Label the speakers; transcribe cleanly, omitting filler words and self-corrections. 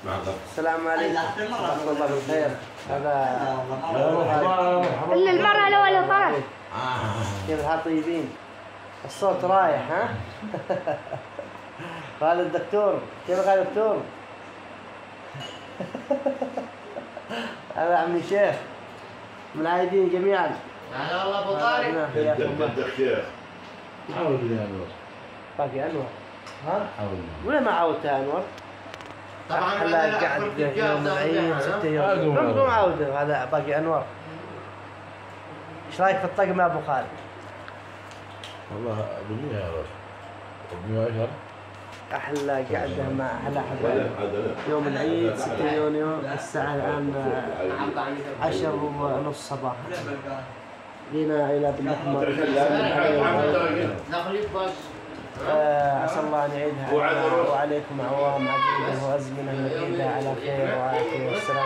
Speaker 1: السلام عليكم ورحمة الله بالخير. هذا
Speaker 2: إلا المرة الأولى طلع.
Speaker 1: كيف الحال طيبين؟ الصوت رايح ها؟ قال الدكتور كيف قال الدكتور؟ هذا عمي شيخ من عايدين جميعا.
Speaker 3: هلا والله ابو طارق.
Speaker 4: جدك شيخ.
Speaker 5: حاول يا انور.
Speaker 1: باقي انور. ها؟
Speaker 5: حاول.
Speaker 1: ولا ما عودت يا انور؟
Speaker 3: طبعا
Speaker 1: هلا قاعد يوم العيد 6 يوم. قوم عوده هذا باقي انور. ايش رايك في الطقم يا ابو خالد؟
Speaker 5: والله بالمية يا رجل. 110.
Speaker 1: احلى قعده مع احلى حبايب. يوم العيد 6 يونيو الساعه الان 10:30 صباحا. جينا الى بالاحمر. اسال الله ان يعيدها علينا وعليكم عوام عديده وازمنه مديده على خير وعافيه والسلام